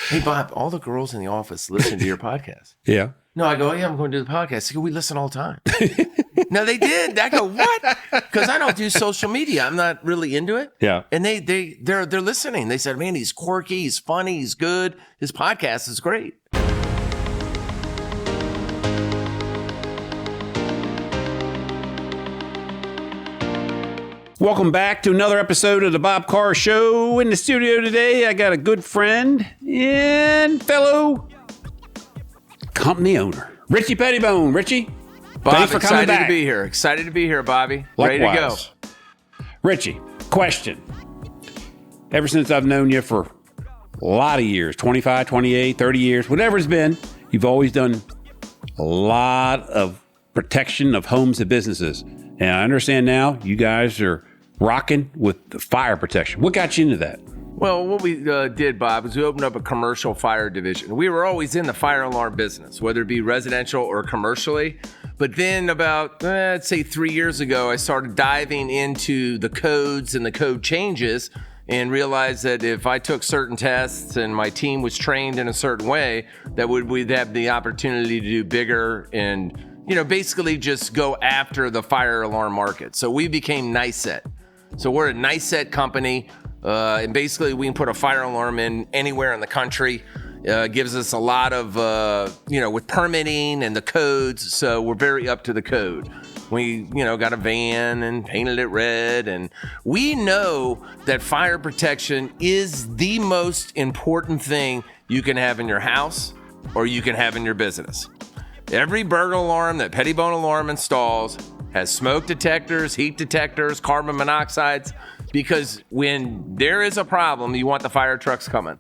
Hey, Bob, all the girls in the office listen to your podcast. Yeah. No, I go, yeah, I'm going to do the podcast. They go, we listen all the time. No, they did. I go, what? Because I don't do social media. I'm not really into it. Yeah. And they're listening. They said, man, he's quirky, he's funny, he's good. His podcast is great. Welcome back to another episode of the Bob Carr Show. In the studio today, I got a good friend and fellow company owner, Ritchie Petitbon. Ritchie, Bob, thanks for coming back. Excited to be here, Bobby. Likewise. Ready to go. Ritchie, question. Ever since I've known you for a lot of years, 25, 28, 30 years, whatever it's been, you've always done a lot of protection of homes and businesses. And I understand now you guys are rocking with the fire protection. What got you into that? Well, what we did, Bob, is we opened up a commercial fire division. We were always in the fire alarm business, whether it be residential or commercially. But then about, let's say 3 years ago, I started diving into the codes and the code changes and realized that if I took certain tests and my team was trained in a certain way, that we'd have the opportunity to do bigger and, basically just go after the fire alarm market. So we became NICET. So we're a NICET company, and basically we can put a fire alarm in anywhere in the country. Gives us a lot of, with permitting and the codes. So we're very up to the code. We, got a van and painted it red. And we know that fire protection is the most important thing you can have in your house or you can have in your business. Every burglar alarm that Petitbon Alarm installs has smoke detectors, heat detectors, carbon monoxides, because when there is a problem, you want the fire trucks coming.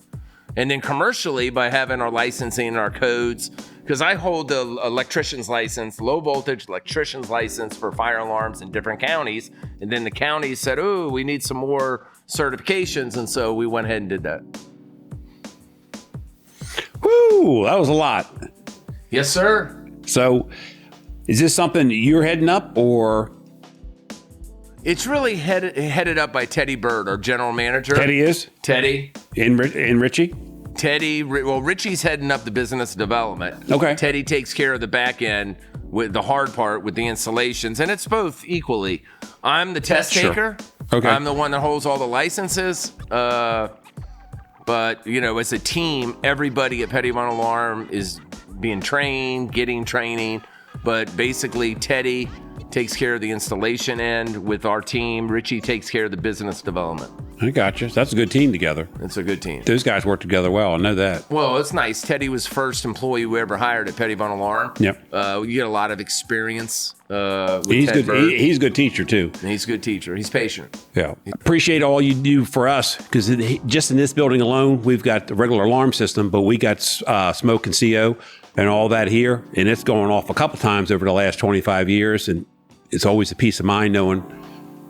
And then commercially, by having our licensing and our codes, because I hold the electrician's license, low voltage electrician's license for fire alarms in different counties. And then the county said, oh, we need some more certifications. And so we went ahead and did that. Woo, that was a lot. Yes, sir. So is this something you're heading up or? It's really headed up by Teddy Bird, our general manager. Teddy is? Teddy. And Ritchie? Teddy, well, Ritchie's heading up the business development. Okay. Teddy takes care of the back end with the hard part with the installations, and it's both equally. I'm the test taker. Okay. I'm the one that holds all the licenses. But, as a team, everybody at Petitbon Alarm is being trained, getting training. But basically, Teddy takes care of the installation end with our team. Ritchie takes care of the business development. I got you. That's a good team together. It's a good team. Those guys work together well. I know that. Well, it's nice. Teddy was first employee we ever hired at Petitbon Alarm. Yep. You get a lot of experience with He's Ted good. Bird. He's a good teacher too. And he's a good teacher. He's patient. Yeah. Appreciate all you do for us because just in this building alone, we've got the regular alarm system, but we got smoke and CO and all that here, and it's going off a couple times over the last 25 years, and it's always a peace of mind knowing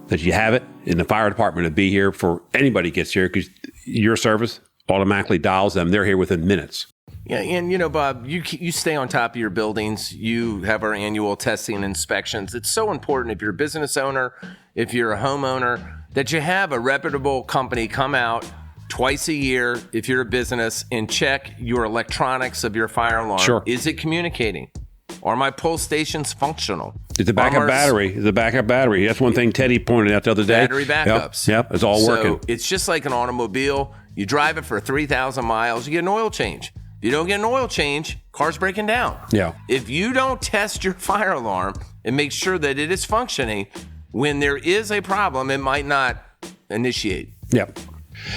that you have it, and the fire department will be here for anybody gets here because your service automatically dials them. They're here within minutes. Yeah, and Bob, you stay on top of your buildings. You have our annual testing and inspections. It's so important if you're a business owner, if you're a homeowner, that you have a reputable company come out twice a year if you're a business and check your electronics of your fire alarm. Sure. Is it communicating? Are my pull stations functional? It's a backup battery. It's a backup battery. That's one thing Teddy pointed out the other day. Battery backups. Yep, it's all working. So it's just like an automobile. You drive it for 3,000 miles, you get an oil change. If you don't get an oil change, car's breaking down. Yeah. If you don't test your fire alarm and make sure that it is functioning, when there is a problem, it might not initiate. Yep.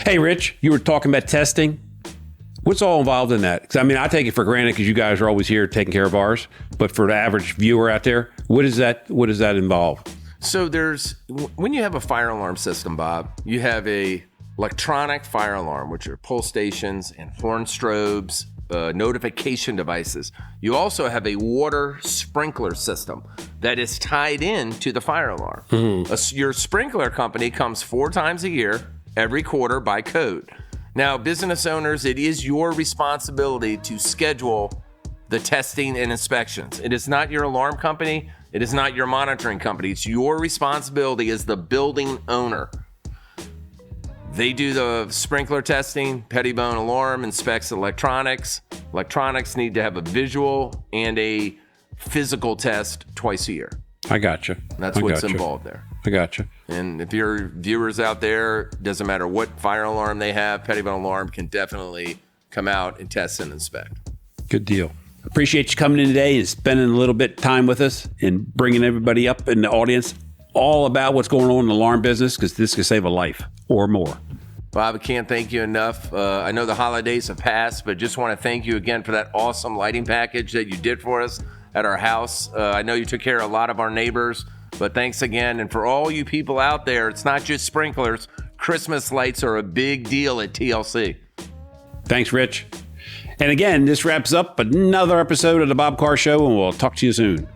Hey, Rich, you were talking about testing. What's all involved in that? Because I take it for granted because you guys are always here taking care of ours. But for the average viewer out there, what does that involve? So when you have a fire alarm system, Bob, you have a electronic fire alarm, which are pull stations and horn strobes, notification devices. You also have a water sprinkler system that is tied in to the fire alarm. Mm-hmm. Your sprinkler company comes 4 times a year, every quarter by code. Now, business owners, it is your responsibility to schedule the testing and inspections. It is not your alarm company. It is not your monitoring company. It's your responsibility as the building owner. They do the sprinkler testing. Petitbon Alarm inspects electronics. Electronics need to have a visual and a physical test twice a year. I got you. That's what's involved there. I got you. And if your viewers out there, doesn't matter what fire alarm they have, Petitbon Alarm can definitely come out and test and inspect. Good deal. Appreciate you coming in today and spending a little bit of time with us and bringing everybody up in the audience all about what's going on in the alarm business, because this could save a life or more. Bob, I can't thank you enough. I know the holidays have passed, but just want to thank you again for that awesome lighting package that you did for us at our house. I know you took care of a lot of our neighbors, but thanks again. And for all you people out there, it's not just sprinklers. Christmas lights are a big deal at TLC. Thanks, Rich. And again, this wraps up another episode of the Bob Carr Show, and we'll talk to you soon.